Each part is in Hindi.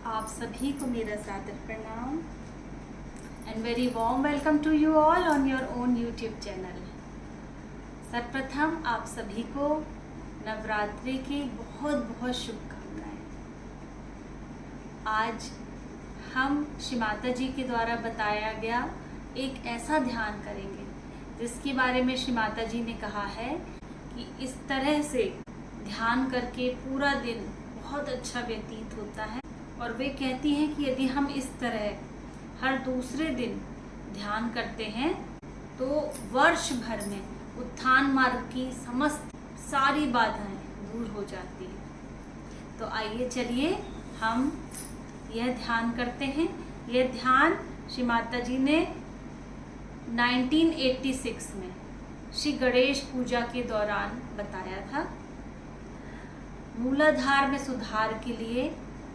आप सभी को मेरा सादर प्रणाम and very warm welcome to you all on your own YouTube channel. सर्वप्रथम आप सभी को नवरात्रि की बहुत बहुत शुभकामनाएं। आज हम श्री माता जी के द्वारा बताया गया एक ऐसा ध्यान करेंगे जिसके बारे में श्री माता जी ने कहा है कि इस तरह से ध्यान करके पूरा दिन बहुत अच्छा व्यतीत होता है। और वे कहती हैं कि यदि हम इस तरह हर दूसरे दिन ध्यान करते हैं तो वर्ष भर में उत्थान मार्ग की समस्त सारी बाधाएं दूर हो जाती हैं। तो आइए चलिए हम यह ध्यान करते हैं। यह ध्यान श्री माता जी ने 1986 में श्री गणेश पूजा के दौरान बताया था। मूलाधार में सुधार के लिए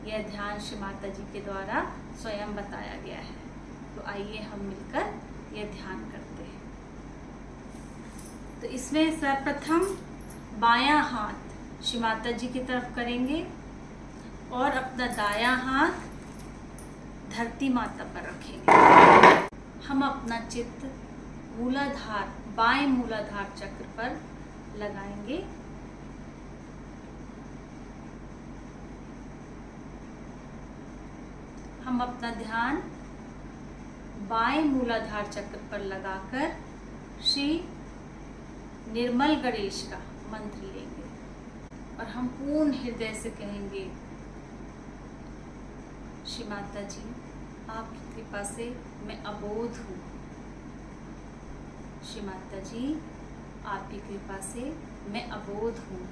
यह ध्यान श्री माता जी के द्वारा स्वयं बताया गया है। तो आइए हम मिलकर यह ध्यान करते हैं। तो इसमें सर्वप्रथम बायां हाथ श्री माता जी की तरफ करेंगे और अपना दायां हाथ धरती माता पर रखेंगे। हम अपना चित्त मूलाधार बाएं मूलाधार चक्र पर लगाएंगे। हम अपना ध्यान बाएं मूलाधार चक्र पर लगाकर श्री निर्मल गणेश का मंत्र लेंगे और हम पूर्ण हृदय से कहेंगे, श्री माता जी आपकी कृपा से मैं अबोध हूँ। श्री माता जी आपकी कृपा से मैं अबोध हूँ।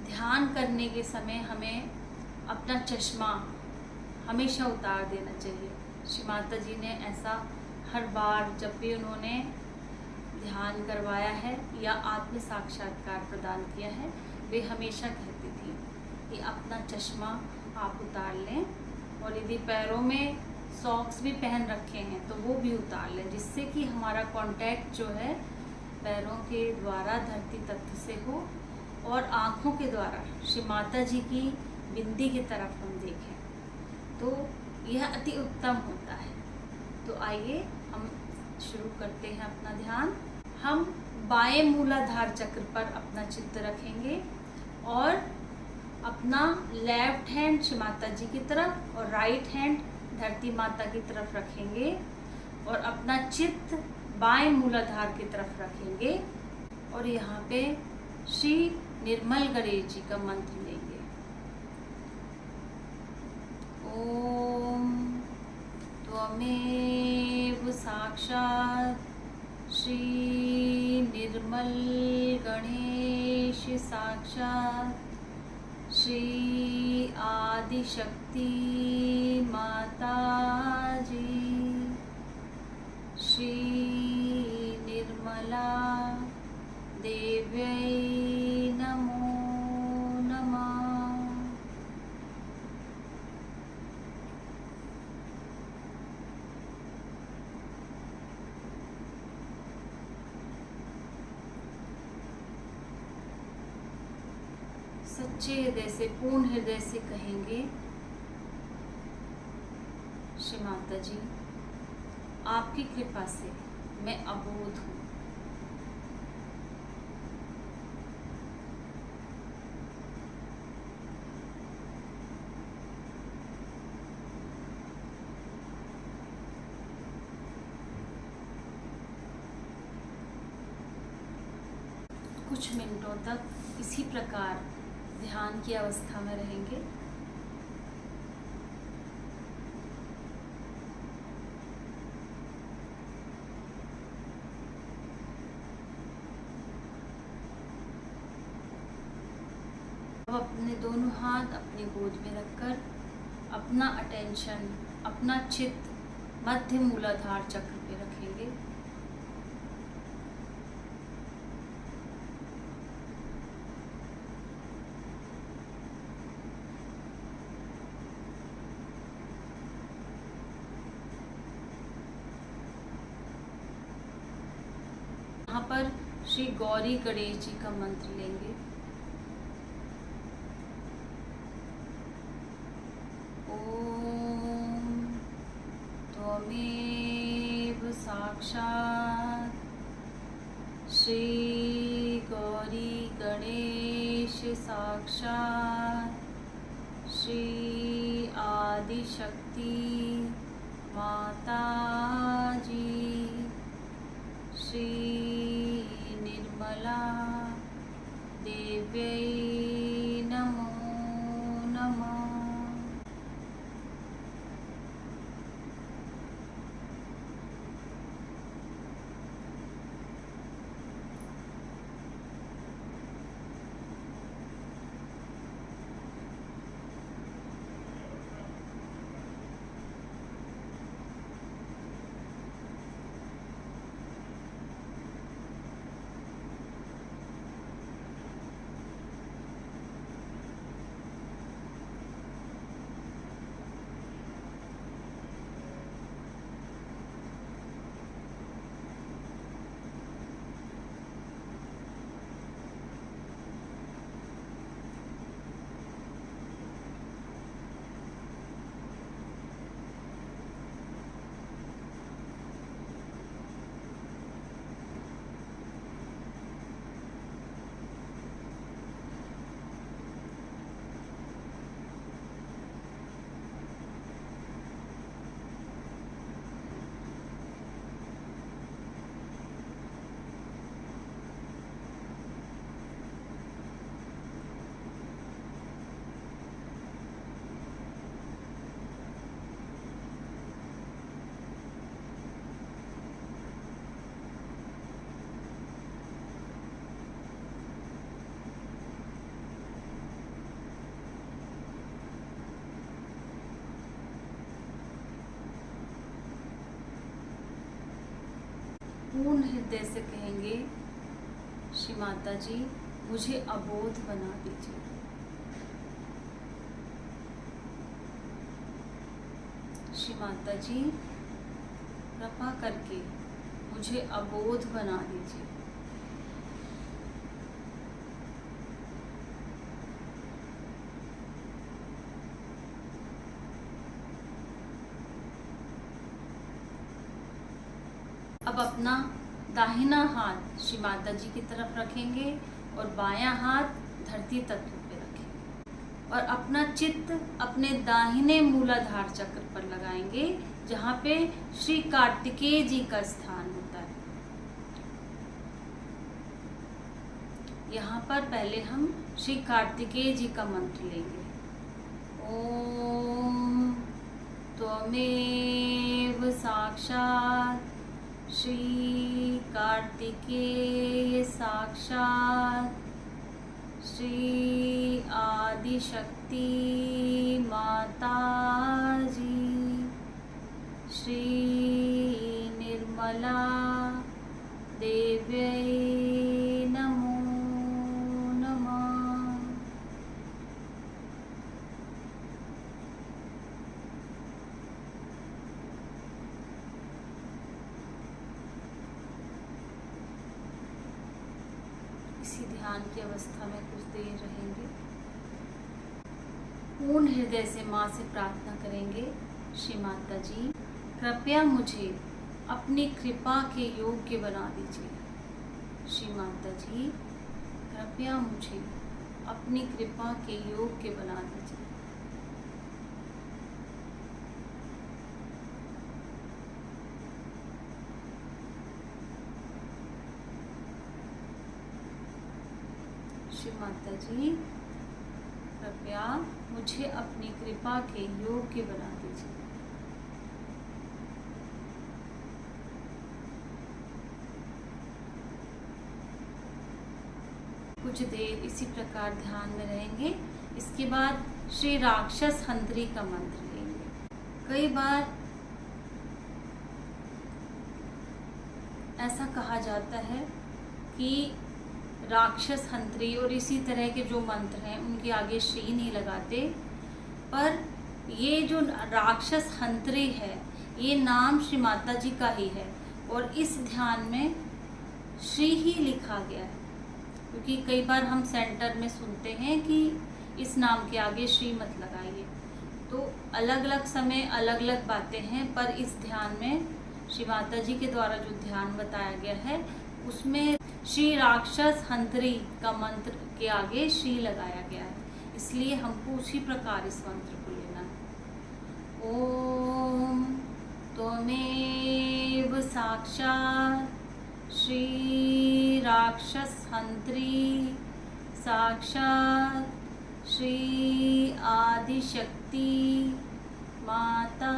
ध्यान करने के समय हमें अपना चश्मा हमेशा उतार देना चाहिए। श्री माता जी ने ऐसा हर बार जब भी उन्होंने ध्यान करवाया है या आत्म साक्षात्कार प्रदान किया है, वे हमेशा कहती थी कि अपना चश्मा आप उतार लें और यदि पैरों में सॉक्स भी पहन रखे हैं तो वो भी उतार लें, जिससे कि हमारा कांटेक्ट जो है पैरों के द्वारा धरती तत्व से हो और आँखों के द्वारा श्री माता जी की बिंदी की तरफ हम देखें तो यह अति उत्तम होता है। तो आइए हम शुरू करते हैं अपना ध्यान। हम बाएं मूलाधार चक्र पर अपना चित्त रखेंगे और अपना लेफ्ट हैंड श्री माता जी की तरफ और राइट हैंड धरती माता की तरफ रखेंगे और अपना चित्त बाएं मूलाधार की तरफ रखेंगे और यहाँ पे श्री निर्मल गणेश जी का मंत्र लेंगे। ओम त्वमेव साक्षात् श्री निर्मल गणेश साक्षात् श्री आदिशक्ति माता जी श्री निर्मला देव्यै नमो नमः। सच्चे हृदय से पूर्ण हृदय से कहेंगे, श्री माता जी आपकी कृपा से मैं अबोध हूँ। कुछ मिनटों तक इसी प्रकार ध्यान की अवस्था में रहेंगे। अब अपने दोनों हाथ अपनी गोद में रखकर अपना अटेंशन अपना चित्त मध्य मूलाधार चक्र पे रखेंगे। यहाँ पर श्री गौरी गणेश जी का मंत्र लेंगे। ओम त्वमेव साक्षात् श्री गौरी गणेश साक्षात् श्री आदिशक्ति माता जी श्री निर्मला देव्यै नमो नमः। पूर्ण हृदय से कहेंगे, श्री माता जी मुझे अबोध बना दीजिए। श्री माता जी कृपा करके मुझे अबोध बना दीजिए। अब अपना दाहिना हाथ श्री माता जी की तरफ रखेंगे और बायां हाथ धरती तत्व पे रखेंगे और अपना चित्त अपने दाहिने मूलाधार चक्र पर लगाएंगे, जहाँ पे श्री कार्तिकेय जी का स्थान होता है। यहाँ पर पहले हम श्री कार्तिकेय जी का मंत्र लेंगे। ओम त्वमेव साक्षात् श्री कार्तिकेय साक्षात् श्री आदिशक्ति माता जी श्री निर्मला देव्यै नमो नमः। इसी ध्यान की अवस्था में कुछ देर रहेंगे। पूर्ण हृदय से माँ से प्रार्थना करेंगे, श्री माता जी कृपया मुझे अपनी कृपा के योग्य बना दीजिए। श्री माता जी कृपया मुझे अपनी कृपा के योग्य बना दीजिए। श्री माता जी कृपया मुझे अपनी कृपा के योग्य बना दीजिए। कुछ देर इसी प्रकार ध्यान में रहेंगे। इसके बाद श्री राक्षस हंत्री का मंत्र लेंगे। कई बार ऐसा कहा जाता है कि राक्षस हंत्री और इसी तरह के जो मंत्र हैं उनके आगे श्री नहीं लगाते, पर ये जो राक्षस हंत्री है ये नाम श्री माता जी का ही है। और इस ध्यान में श्री ही लिखा गया है, क्योंकि कई बार हम सेंटर में सुनते हैं कि इस नाम के आगे श्री मत लगाइए। तो अलग अलग समय अलग अलग बातें हैं, पर इस ध्यान में श्री माता जी के द्वारा जो ध्यान बताया गया है उसमें श्री राक्षस हंत्री का मंत्र के आगे श्री लगाया गया है, इसलिए हमको उसी प्रकार इस मंत्र को लेना है। ओम त्वमेव साक्षात् श्री राक्षस हंत्री साक्षात् श्री आदिशक्ति माता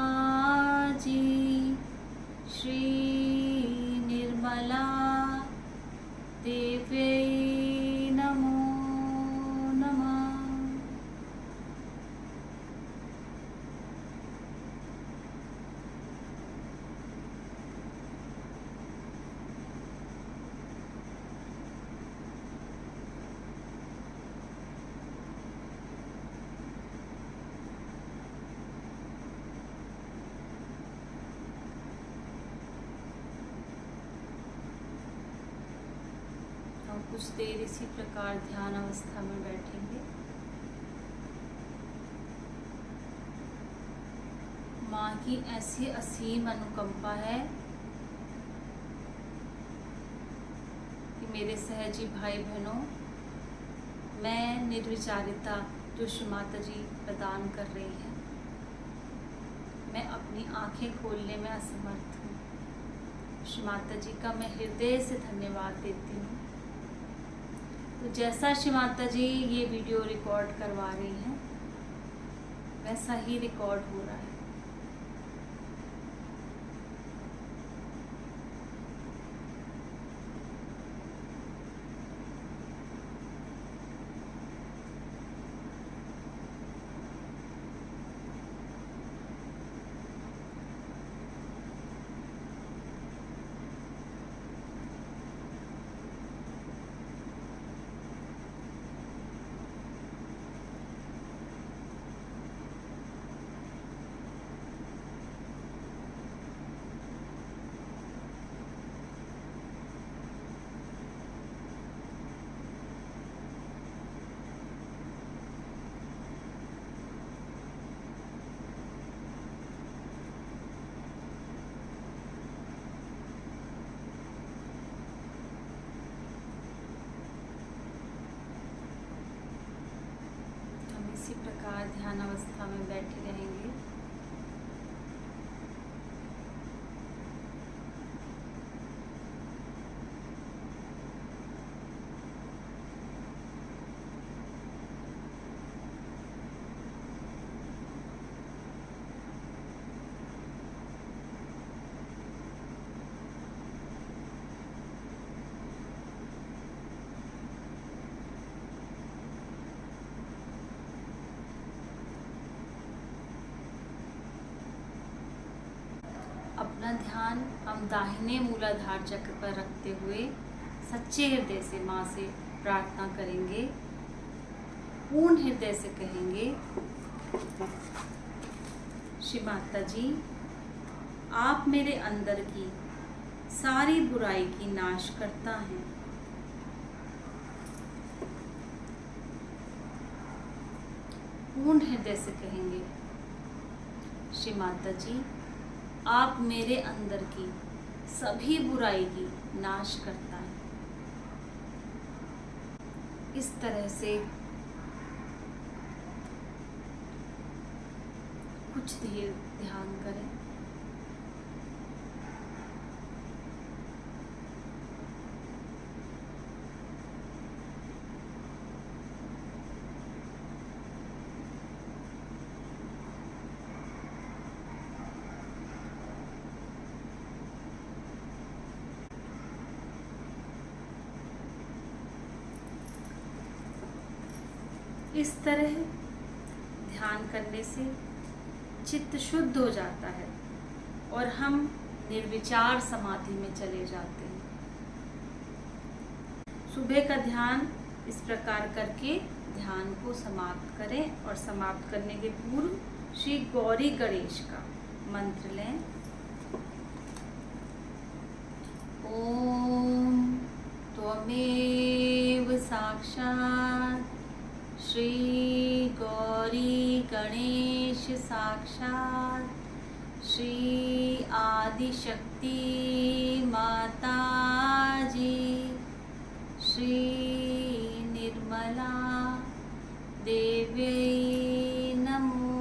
जी श्री निर्मला देव्यै नमो नमः। कुछ देर इसी प्रकार ध्यान अवस्था में बैठेंगे। माँ की ऐसी असीम अनुकंपा है कि मेरे सहजी भाई बहनों, मैं निर्विचारिता जो श्री माता जी प्रदान कर रही है, मैं अपनी आंखें खोलने में असमर्थ हूँ। श्री माता जी का मैं हृदय से धन्यवाद देती हूँ। तो जैसा श्री माता जी ये वीडियो रिकॉर्ड करवा रही हैं, वैसा ही रिकॉर्ड हो रहा है। इसी प्रकार ध्यान अवस्था में बैठे रहेंगे। अपना ध्यान हम दाहिने मूलाधार चक्र पर रखते हुए सच्चे हृदय से माँ से प्रार्थना करेंगे। पूर्ण हृदय से कहेंगे, श्री माता जी, आप मेरे अंदर की सारी बुराई की नाश करता हैं। पूर्ण हृदय से कहेंगे, श्री माता जी, आप मेरे अंदर की सभी बुराई की नाश करता है। इस तरह से कुछ देर ध्यान करें। इस तरह ध्यान करने से चित्त शुद्ध हो जाता है और हम निर्विचार समाधि में चले जाते हैं। सुबह का ध्यान इस प्रकार करके ध्यान को समाप्त करें और समाप्त करने के पूर्व श्री गौरी गणेश का मंत्र लें। ओम त्वमेव साक्षात् श्री गौरी गणेश साक्षात् श्री आदिशक्ति माता जी श्री निर्मला देव्यै नमो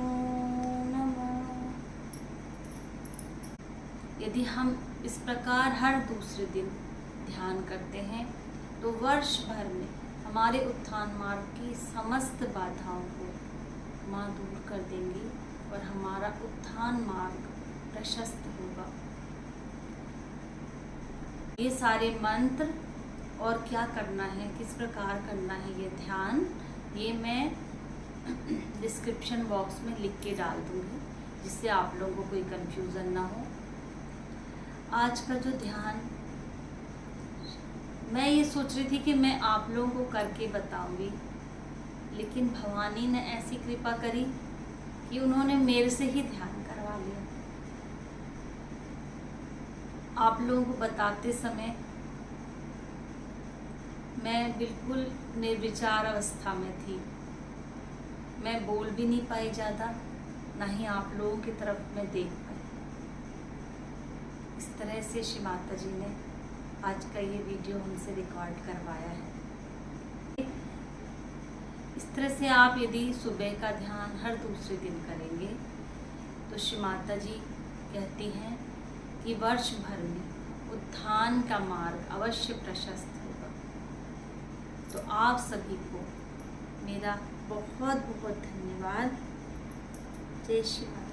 नमः। यदि हम इस प्रकार हर दूसरे दिन ध्यान करते हैं तो वर्ष भर में हमारे उत्थान मार्ग की समस्त बाधाओं को माँ दूर कर देंगी और हमारा उत्थान मार्ग प्रशस्त होगा। ये सारे मंत्र और क्या करना है, किस प्रकार करना है ये ध्यान, ये मैं डिस्क्रिप्शन बॉक्स में लिख के डाल दूँगी, जिससे आप लोगों को कोई कंफ्यूज़न ना हो। आज का जो ध्यान मैं ये सोच रही थी कि मैं आप लोगों को करके बताऊंगी, लेकिन भवानी ने ऐसी कृपा करी कि उन्होंने मेरे से ही ध्यान करवा लिया। आप लोगों को बताते समय मैं बिल्कुल निर्विचार अवस्था में थी, मैं बोल भी नहीं पाई ज़्यादा, ना ही आप लोगों की तरफ मैं देख पाई। इस तरह से श्री माता जी ने आज का ये वीडियो हमसे रिकॉर्ड करवाया है। इस तरह से आप यदि सुबह का ध्यान हर दूसरे दिन करेंगे तो श्री माता जी कहती हैं कि वर्ष भर में उत्थान का मार्ग अवश्य प्रशस्त होगा। तो आप सभी को मेरा बहुत बहुत धन्यवाद। जय श्री माता।